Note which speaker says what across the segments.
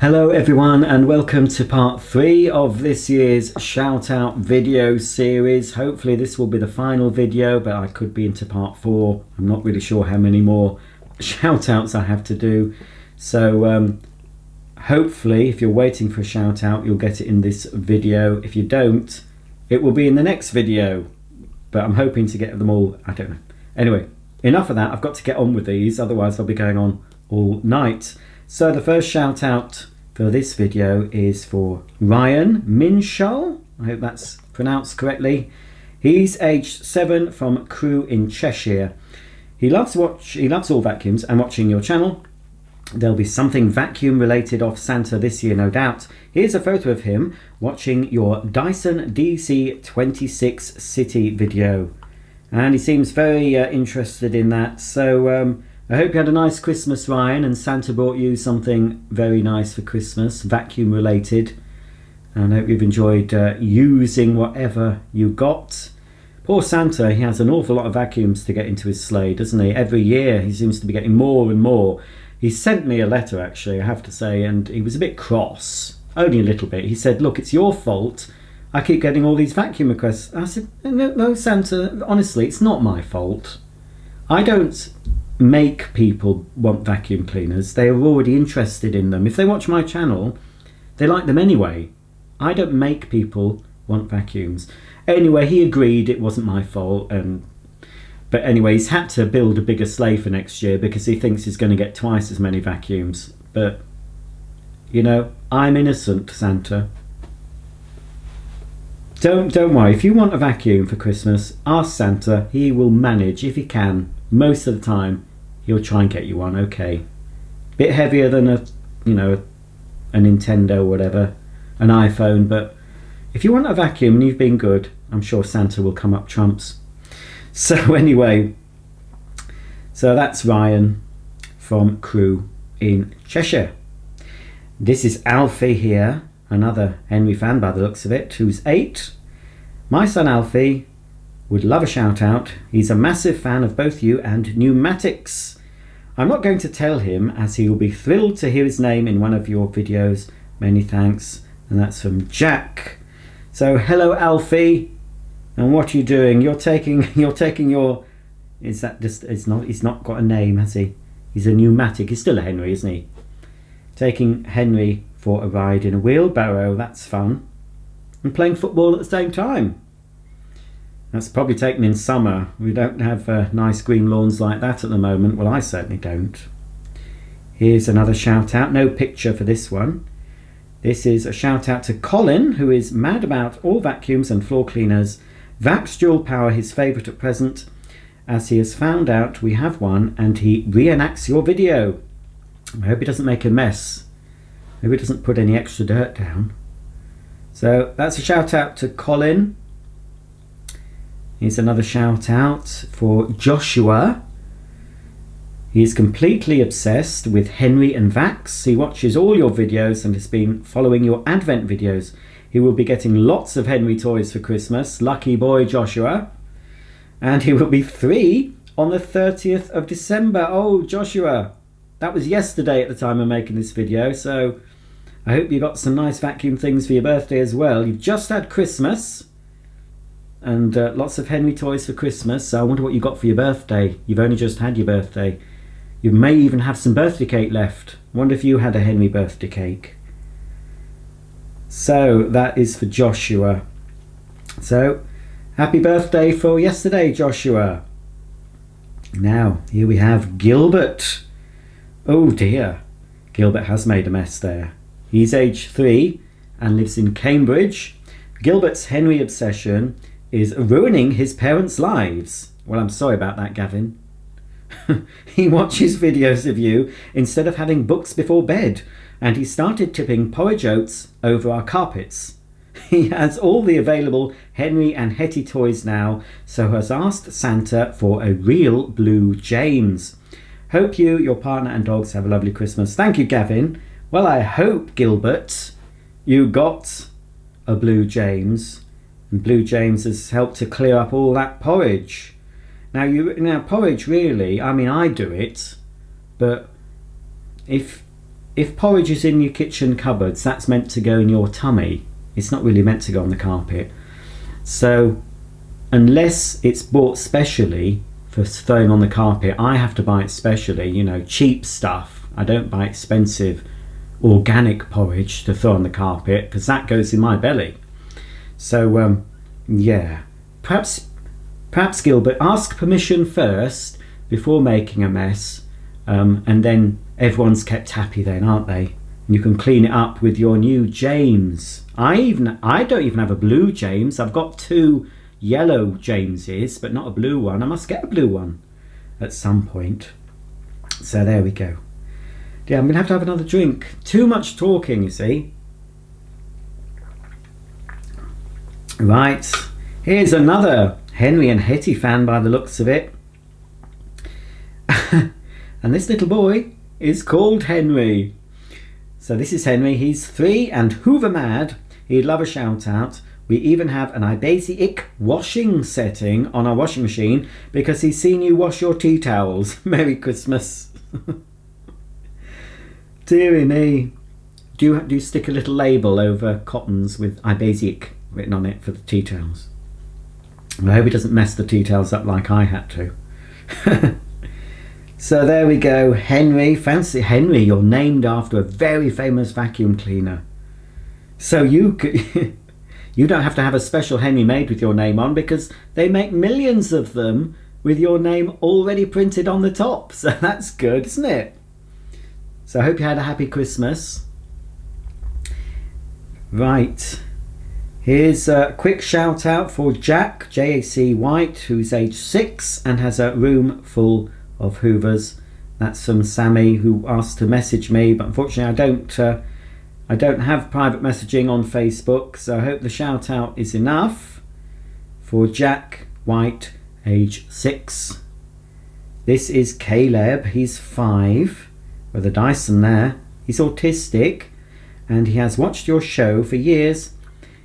Speaker 1: Hello everyone and welcome to part 3 of this year's shout out video series. Hopefully this will be the final video, but I could be into part 4. I'm not really sure how many more shout outs I have to do. So hopefully if you're waiting for a shout out you'll get it in this video. If you don't, it will be in the next video, but I'm hoping to get them all. I don't know. Anyway, enough of that. I've got to get on with these, otherwise I'll be going on all night. So the first shout out for this video is for Ryan Minshall. I hope that's pronounced correctly. He's aged 7 from Crewe in Cheshire. He loves all vacuums and watching your channel. There'll be something vacuum related off Santa this year, no doubt. Here's a photo of him watching your Dyson DC26 City video. And he seems very interested in that. So I hope you had a nice Christmas, Ryan, and Santa brought you something very nice for Christmas, vacuum related. And I hope you've enjoyed using whatever you got. Poor Santa, he has an awful lot of vacuums to get into his sleigh, doesn't he? Every year he seems to be getting more and more. He sent me a letter, actually, I have to say, and he was a bit cross, only a little bit. He said, look, it's your fault. I keep getting all these vacuum requests. I said, no, Santa, honestly, it's not my fault. I don't make people want vacuum cleaners. They are already interested in them. If they watch my channel, they like them anyway. I don't make people want vacuums. Anyway, he agreed it wasn't my fault. But anyway, he's had to build a bigger sleigh for next year because he thinks he's going to get twice as many vacuums. But, you know, I'm innocent, Santa. Don't worry. If you want a vacuum for Christmas, ask Santa. He will manage if he can. Most of the time, he'll try and get you one. Okay, bit heavier than a Nintendo or whatever, an iPhone. But if you want a vacuum and you've been good, I'm sure Santa will come up trumps. So anyway, so that's Ryan from Crewe in Cheshire. This is Alfie here, another Henry fan by the looks of it, who's 8. My son Alfie would love a shout out. He's a massive fan of both you and pneumatics. I'm not going to tell him, as he will be thrilled to hear his name in one of your videos. Many thanks. And that's from Jack. So hello Alfie, and what are you doing? You're taking your, is that just, he's not got a name, has he? He's a pneumatic. He's still a Henry, isn't he? Taking Henry for a ride in a wheelbarrow. That's fun. And playing football at the same time. That's probably taken in summer. We don't have nice green lawns like that at the moment. Well, I certainly don't. Here's another shout out. No picture for this one. This is a shout out to Colin, who is mad about all vacuums and floor cleaners. Vaps dual power his favourite at present, as he has found out we have one and he reenacts your video. I hope he doesn't make a mess. Maybe he doesn't put any extra dirt down. So that's a shout out to Colin. Here's another shout out for Joshua. He is completely obsessed with Henry and Vax. He watches all your videos and has been following your Advent videos. He will be getting lots of Henry toys for Christmas. Lucky boy Joshua. And he will be 3 on the 30th of December. Oh, Joshua. That was yesterday at the time of making this video. So I hope you got some nice vacuum things for your birthday as well. You've just had Christmas. And lots of Henry toys for Christmas. So I wonder what you got for your birthday. You've only just had your birthday. You may even have some birthday cake left. Wonder if you had a Henry birthday cake. So that is for Joshua. So happy birthday for yesterday, Joshua. Now here we have Gilbert. Oh dear, Gilbert has made a mess there. He's age 3 and lives in Cambridge. Gilbert's Henry obsession is ruining his parents' lives. Well, I'm sorry about that, Gavin. He watches videos of you instead of having books before bed, and he started tipping porridge oats over our carpets. He has all the available Henry and Hetty toys now, so has asked Santa for a real Blue James. Hope you, your partner and dogs have a lovely Christmas. Thank you, Gavin. Well, I hope, Gilbert, you got a Blue James, and Blue James has helped to clear up all that porridge. Now porridge, really, I mean, I do it, but if if porridge is in your kitchen cupboards, that's meant to go in your tummy. It's not really meant to go on the carpet. So unless it's bought specially for throwing on the carpet, I have to buy it specially, you know, cheap stuff. I don't buy expensive organic porridge to throw on the carpet, because that goes in my belly. So yeah, perhaps Gilbert, ask permission first before making a mess, and then everyone's kept happy then, aren't they? And you can clean it up with your new James. I don't even have a blue James. I've got 2 yellow Jameses, but not a blue one. I must get a blue one at some point. So there we go. Yeah, I'm gonna have to have another drink. Too much talking, you see. Right, here's another Henry and Hetty fan by the looks of it. And this little boy is called Henry. So this is Henry. He's 3 and Hoover mad. He'd love a shout out. We even have an Ibasic washing setting on our washing machine because he's seen you wash your tea towels. Merry Christmas. Deary me. Do you stick a little label over cottons with Ibasic written on it for the tea towels? I hope he doesn't mess the tea towels up like I had to. So there we go, Henry. Fancy Henry, you're named after a very famous vacuum cleaner. So you could, you don't have to have a special Henry made with your name on, because they make millions of them with your name already printed on the top. So that's good, isn't it? So I hope you had a happy Christmas. Right. Here's a quick shout out for Jack, J-A-C White, who's age 6 and has a room full of Hoovers. That's from Sammy, who asked to message me, but unfortunately I don't have private messaging on Facebook, so I hope the shout out is enough for Jack White, age 6. This is Caleb, he's 5, with a Dyson there. He's autistic and he has watched your show for years.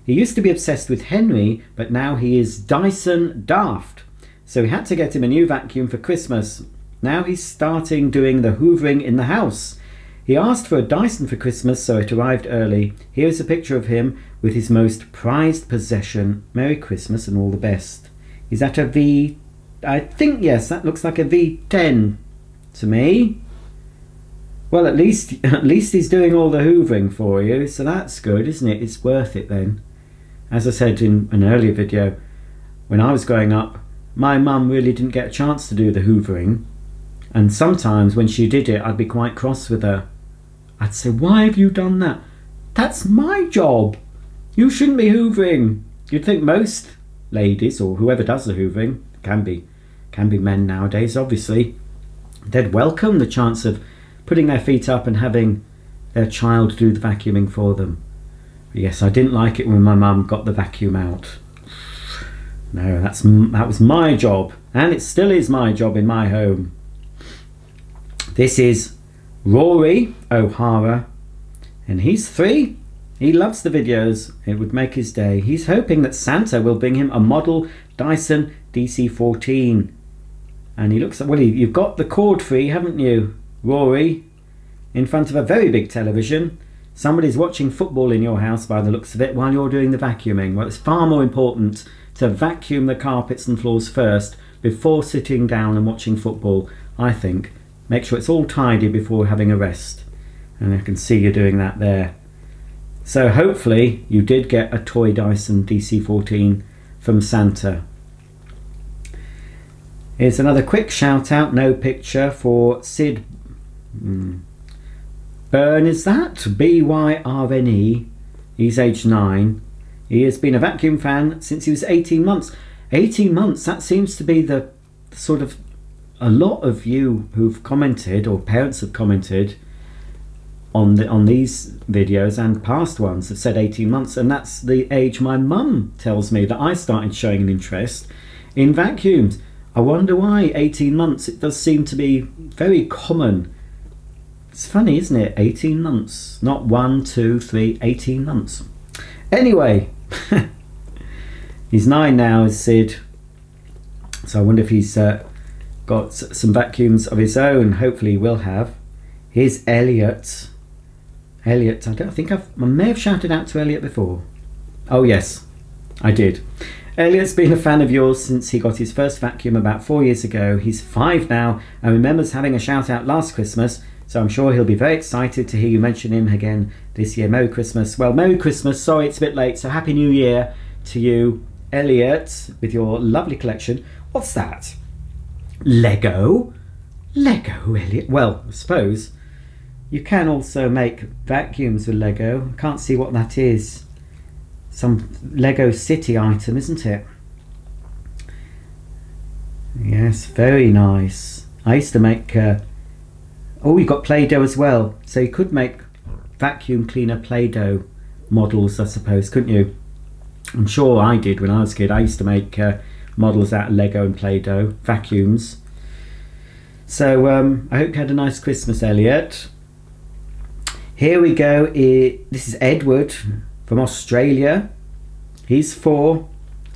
Speaker 1: He used to be obsessed with Henry, but now he is Dyson daft. So we had to get him a new vacuum for Christmas. Now he's starting doing the hoovering in the house. He asked for a Dyson for Christmas, so it arrived early. Here's a picture of him with his most prized possession. Merry Christmas and all the best. Is that a V? I think, yes, that looks like a V10 to me. Well, at least he's doing all the hoovering for you, so that's good, isn't it? It's worth it then. As I said in an earlier video, when I was growing up, my mum really didn't get a chance to do the hoovering. And sometimes when she did it, I'd be quite cross with her. I'd say, why have you done that? That's my job. You shouldn't be hoovering. You'd think most ladies, or whoever does the hoovering, can be men nowadays, obviously, they'd welcome the chance of putting their feet up and having their child do the vacuuming for them. But yes, I didn't like it when my mum got the vacuum out. No, that was my job, and it still is my job in my home. This is Rory O'Hara, and he's 3. He loves the videos. It would make his day. He's hoping that Santa will bring him a model Dyson DC-14. And he looks, well, you've got the cord free, haven't you, Rory? In front of a very big television. Somebody's watching football in your house by the looks of it while you're doing the vacuuming. Well, it's far more important to vacuum the carpets and floors first before sitting down and watching football, I think. Make sure it's all tidy before having a rest. And I can see you doing that there. So hopefully you did get a toy Dyson DC-14 from Santa. Here's another quick shout out, no picture, for Sid Byrne, is that? B-Y-R-N-E. He's age 9. He has been a vacuum fan since he was 18 months. 18 months, that seems to be the sort of, a lot of you who've commented, or parents have commented on these videos and past ones have said 18 months, and that's the age my mum tells me that I started showing an interest in vacuums. I wonder why 18 months. It does seem to be very common. It's funny, isn't it? 18 months, not 1, 2, 3, 18 months. Anyway, he's 9 now, is Sid. So I wonder if he's got some vacuums of his own. Hopefully he will have. Here's Elliott. Elliott, I may have shouted out to Elliott before. Oh yes, I did. Elliott's been a fan of yours since he got his first vacuum about 4 years ago. He's 5 now and remembers having a shout out last Christmas, so I'm sure he'll be very excited to hear you mention him again this year. Merry Christmas. Well, Merry Christmas. Sorry it's a bit late, so Happy New Year to you, Elliott, with your lovely collection. What's that? Lego? Lego, Elliott? Well, I suppose you can also make vacuums with Lego. I can't see what that is. Some Lego City item, isn't it? Yes, very nice. I used to make... oh, you got Play-Doh as well. So you could make vacuum cleaner Play-Doh models, I suppose, couldn't you? I'm sure I did when I was a kid. I used to make models out of Lego and Play-Doh, vacuums. So I hope you had a nice Christmas, Elliott. Here we go. This is Edward from Australia. He's 4,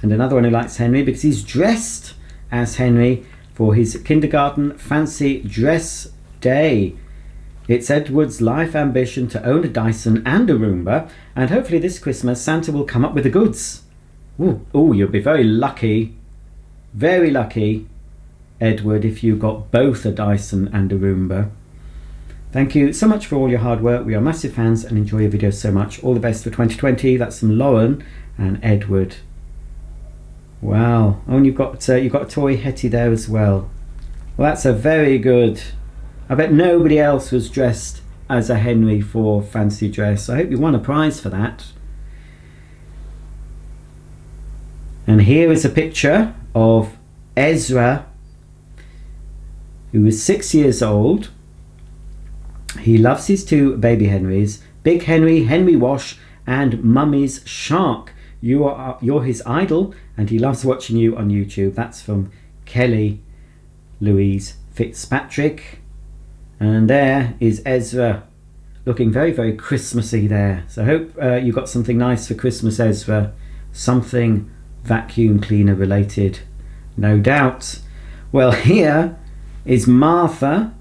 Speaker 1: and another one who likes Henry because he's dressed as Henry for his kindergarten fancy dress day. It's Edward's life ambition to own a Dyson and a Roomba, and hopefully this Christmas Santa will come up with the goods. Ooh, you'll be very lucky, Edward, if you got both a Dyson and a Roomba. Thank you so much for all your hard work. We are massive fans and enjoy your videos so much. All the best for 2020. That's from Lauren and Edward. Wow. Oh, and you've got a toy Hetty there as well. Well, that's a very good... I bet nobody else was dressed as a Henry for fancy dress. I hope you won a prize for that. And here is a picture of Ezra, who is 6 years old. He loves his 2 baby Henrys, Big Henry, Henry Wash, and Mummy's Shark. You're his idol, and he loves watching you on YouTube. That's from Kelly Louise Fitzpatrick. And there is Ezra, looking very, very Christmassy there. So I hope you got something nice for Christmas, Ezra. Something vacuum cleaner related, no doubt. Well, here is Martha,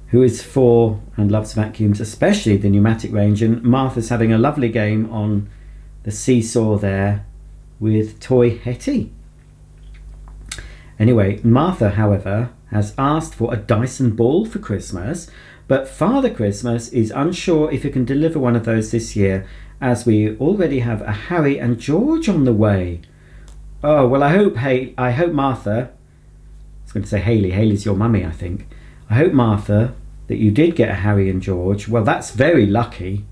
Speaker 1: who is 4 and loves vacuums, especially the pneumatic range. And Martha's having a lovely game on the seesaw there with toy Hetty. Anyway, Martha, however, has asked for a Dyson ball for Christmas, but Father Christmas is unsure if he can deliver one of those this year, as we already have a Harry and George on the way. Oh, well, I hope Martha, I was going to say Haley's your mummy, I think. I hope, Martha, that you did get a Harry and George. Well, that's very lucky.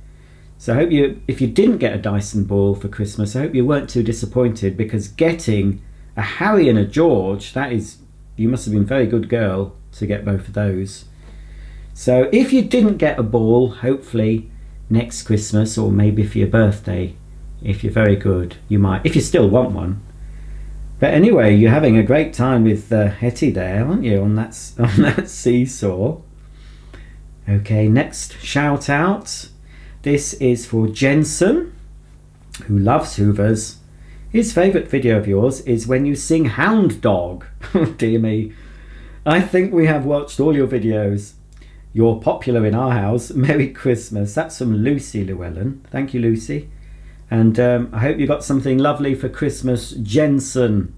Speaker 1: So I hope if you didn't get a Dyson ball for Christmas, I hope you weren't too disappointed, because getting a Harry and a George, you must have been a very good girl to get both of those. So if you didn't get a ball, hopefully next Christmas, or maybe for your birthday, if you're very good, you might, if you still want one. But anyway, you're having a great time with Hetty there, aren't you, on that seesaw. Okay, next shout out. This is for Jensen, who loves Hoovers. His favourite video of yours is when you sing Hound Dog. Oh dear me. I think we have watched all your videos. You're popular in our house. Merry Christmas. That's from Lucy Llewellyn. Thank you, Lucy. And I hope you got something lovely for Christmas, Jensen.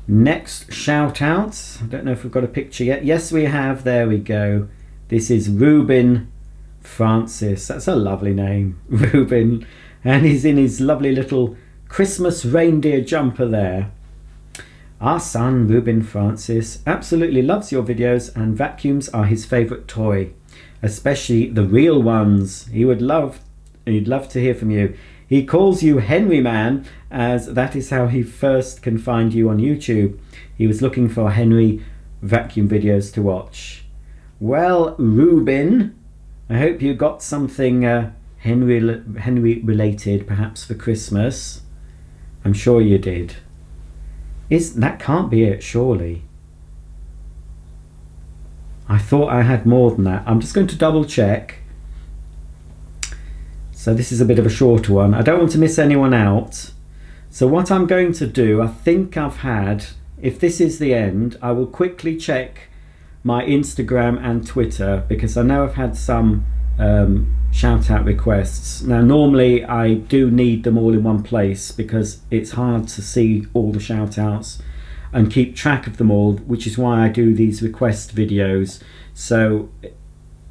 Speaker 1: Next shout out. I don't know if we've got a picture yet. Yes, we have. There we go. This is Reuben Francis. That's a lovely name, Reuben. And he's in his lovely little Christmas reindeer jumper there. Our son, Reuben Francis, absolutely loves your videos, and vacuums are his favourite toy, especially the real ones. He'd love to hear from you. He calls you Henry Man, as that is how he first can find you on YouTube. He was looking for Henry vacuum videos to watch. Well, Reuben, I hope you got something Henry related, perhaps for Christmas. I'm sure you did. That can't be it, surely. I thought I had more than that. I'm just going to double check. So this is a bit of a shorter one. I don't want to miss anyone out. So what I'm going to do, I think I've had, if this is the end, I will quickly check my Instagram and Twitter, because I know I've had some shout out requests. Now normally I do need them all in one place because it's hard to see all the shout outs and keep track of them all, which is why I do these request videos, so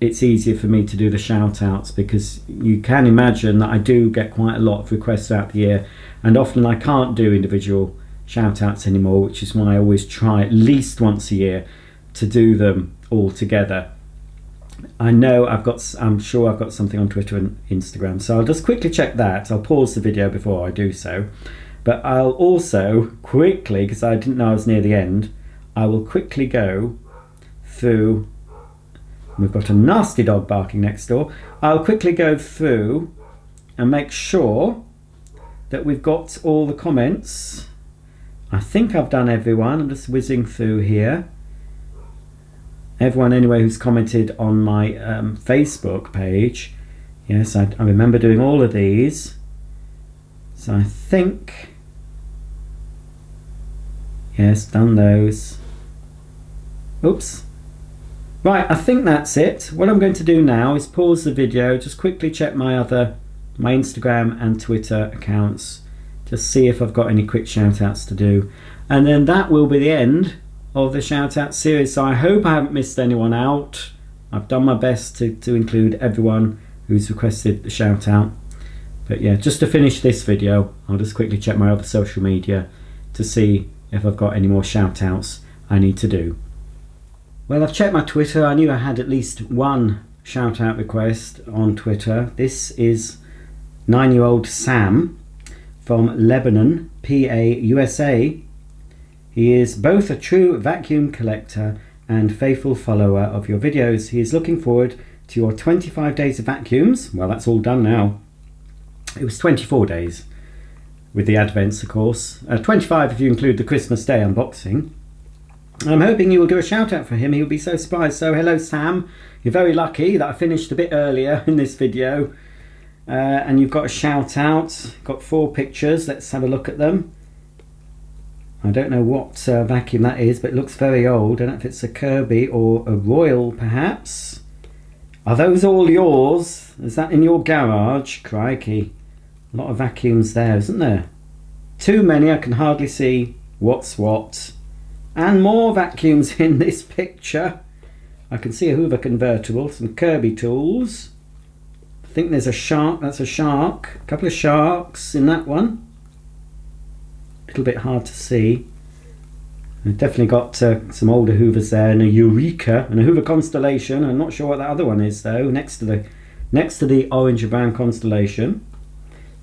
Speaker 1: it's easier for me to do the shout outs, because you can imagine that I do get quite a lot of requests throughout the year, and often I can't do individual shout outs anymore, which is why I always try at least once a year to do them all together. I know I'm sure I've got something on Twitter and Instagram, so I'll just quickly check that. I'll pause the video before I do so, but I'll also quickly, because I didn't know I was near the end, I will quickly go through. We've got a nasty dog barking next door. I'll quickly go through and make sure that we've got all the comments. I think I've done everyone. I'm just whizzing through here. Everyone anyway who's commented on my Facebook page. Yes, I remember doing all of these. So I think, yes, done those. Oops. Right, I think that's it. What I'm going to do now is pause the video, just quickly check my Instagram and Twitter accounts, just see if I've got any quick shout outs to do, and then that will be the end of the shout out series. So I hope I haven't missed anyone out. I've done my best to include everyone who's requested the shout out. But yeah, just to finish this video, I'll just quickly check my other social media to see if I've got any more shout outs I need to do. Well, I've checked my Twitter. I knew I had at least one shout out request on Twitter. This is 9-year-old Sam from Lebanon, PA, USA. He is both a true vacuum collector and faithful follower of your videos. He is looking forward to your 25 days of vacuums. Well, that's all done now. It was 24 days with the advents, of course. 25 if you include the Christmas Day unboxing. I'm hoping you will do a shout out for him. He'll be so surprised. So hello Sam, you're very lucky that I finished a bit earlier in this video, and you've got a shout out. Got 4 pictures. Let's have a look at them. I don't know what vacuum that is, but it looks very old. I don't know if it's a Kirby or a Royal perhaps. Are those all yours? Is that in your garage? Crikey, a lot of vacuums there, isn't there? Too many, I can hardly see what's what. And more vacuums in this picture. I can see a Hoover convertible, some Kirby tools. I think there's a shark, that's a shark. A couple of sharks in that one. A little bit hard to see. I've definitely got some older Hoovers there, and a Eureka and a Hoover Constellation. I'm not sure what that other one is though, next to the orange and brown Constellation.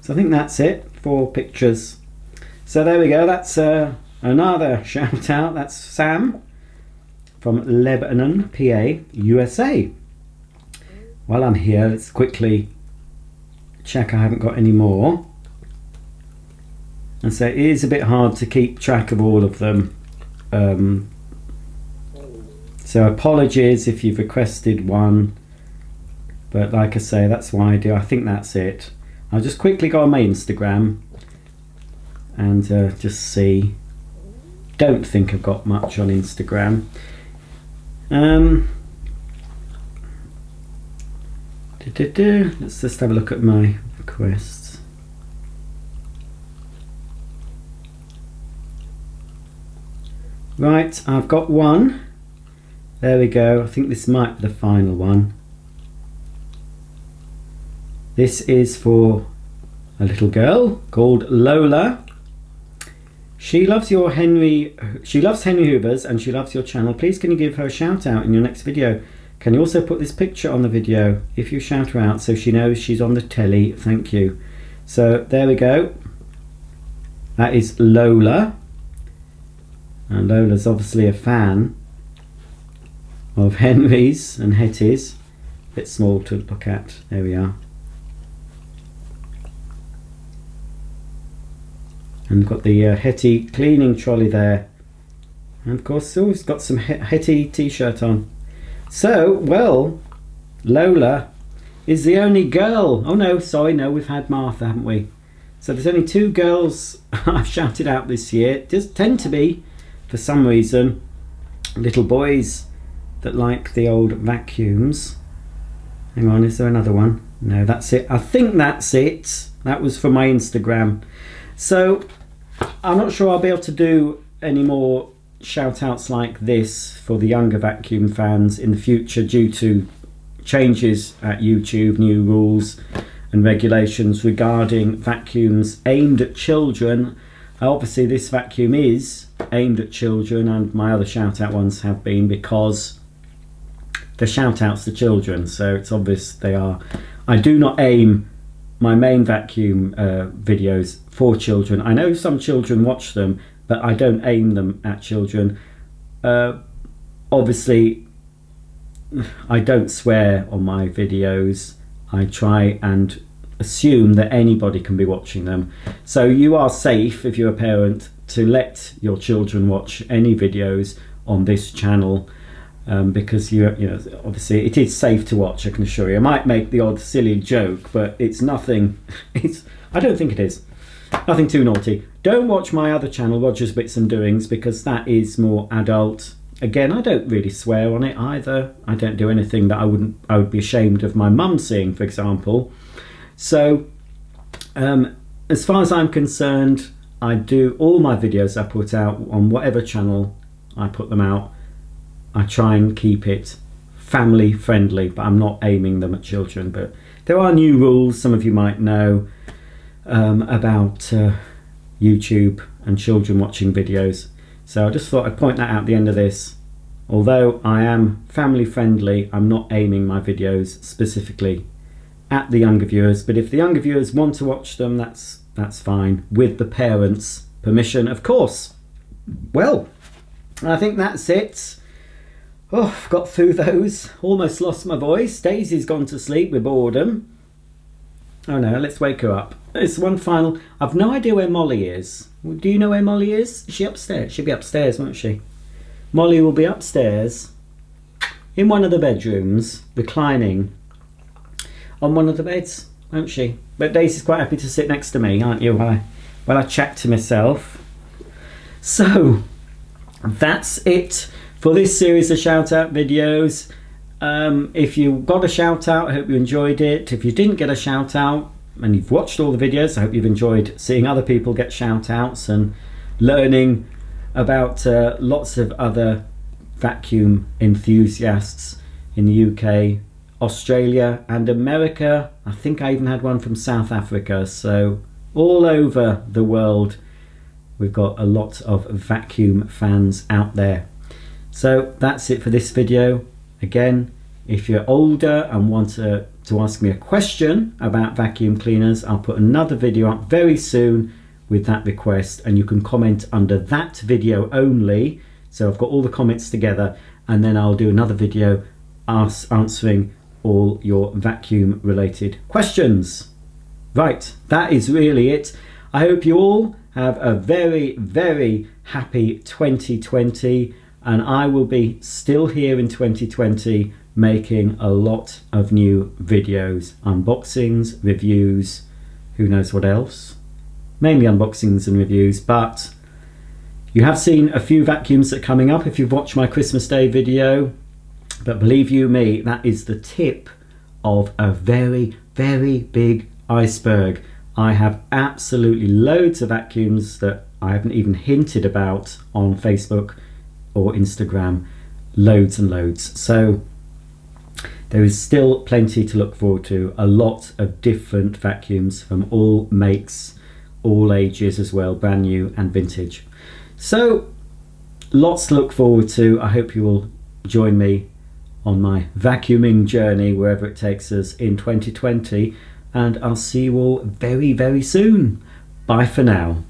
Speaker 1: So I think that's it, 4 pictures. So there we go, that's another shout out. That's Sam from Lebanon, PA, USA. While I'm here, let's quickly check I haven't got any more. And so it is a bit hard to keep track of all of them. So apologies if you've requested one, but like I say, that's why I do. I think that's it. I'll just quickly go on my Instagram and just see. Don't think I've got much on Instagram. Let's just have a look at my requests. Right, I've got one. There we go. I think this might be the final one. This is for a little girl called Lola. She loves Henry Hoovers and she loves your channel. Please can you give her a shout out in your next video? Can you also put this picture on the video if you shout her out so she knows she's on the telly? Thank you. So there we go. That is Lola. And Lola's obviously a fan of Henry's and Hetty's. A bit small to look at. There we are. And we've got the Hetty cleaning trolley there. And of course, oh, he's got some Hetty t-shirt on. So, well, Lola is the only girl. Oh no, sorry, no, we've had Martha, haven't we? So there's only 2 girls I've shouted out this year. It does tend to be, for some reason, little boys that like the old vacuums. Hang on, is there another one? No, that's it. I think that's it. That was from my Instagram. So I'm not sure I'll be able to do any more shout outs like this for the younger vacuum fans in the future due to changes at YouTube, new rules and regulations regarding vacuums aimed at children. Obviously this vacuum is aimed at children, and my other shout out ones have been, because the shout outs to children, so it's obvious they are. I do not aim my main vacuum videos for children. I know some children watch them, but I don't aim them at children. Obviously I don't swear on my videos. I try and assume that anybody can be watching them, so you are safe if you're a parent to let your children watch any videos on this channel, because you know, obviously it is safe to watch, I can assure you. I might make the odd silly joke, but it's nothing, I don't think it is nothing too naughty. Don't watch my other channel, Roger's Bits and Doings, because that is more adult. Again, I don't really swear on it either. I don't do anything that I would be ashamed of my mum seeing, for example. So as far as I'm concerned, I do all my videos I put out on whatever channel I put them out. I try and keep it family friendly, but I'm not aiming them at children. But there are new rules, some of you might know, about YouTube and children watching videos. So I just thought I'd point that out at the end of this. Although I am family friendly, I'm not aiming my videos specifically at the younger viewers, but if the younger viewers want to watch them, that's fine, with the parents' permission, of course. Well, I think that's it. Oh, I've got through those. Almost lost my voice. Daisy's gone to sleep with boredom. Oh no, let's wake her up. There's one final. I've no idea where Molly is. Do you know where Molly is? Is she upstairs? She'll be upstairs, won't she? Molly will be upstairs in one of the bedrooms, reclining on one of the beds, won't she? But Daisy's quite happy to sit next to me, aren't you, while I chat to myself. So that's it for this series of shout out videos. If you got a shout out, I hope you enjoyed it. If you didn't get a shout out and you've watched all the videos, I hope you've enjoyed seeing other people get shout outs and learning about lots of other vacuum enthusiasts in the UK, Australia and America. I think I even had one from South Africa. So all over the world we've got a lot of vacuum fans out there. So that's it for this video. Again, if you're older and want to ask me a question about vacuum cleaners, I'll put another video up very soon with that request, and you can comment under that video only. So I've got all the comments together, and then I'll do another video answering all your vacuum related questions. Right, that is really it. I hope you all have a very, very happy 2020, and I will be still here in 2020 making a lot of new videos, unboxings, reviews, who knows what else. Mainly unboxings and reviews, but you have seen a few vacuums that are coming up if you've watched my Christmas Day video. But believe you me, that is the tip of a very, very big iceberg. I have absolutely loads of vacuums that I haven't even hinted about on Facebook or Instagram. Loads and loads. So there is still plenty to look forward to. A lot of different vacuums from all makes, all ages as well, brand new and vintage. So lots to look forward to. I hope you will join me on my vacuuming journey wherever it takes us in 2020, and I'll see you all very, very soon. Bye for now.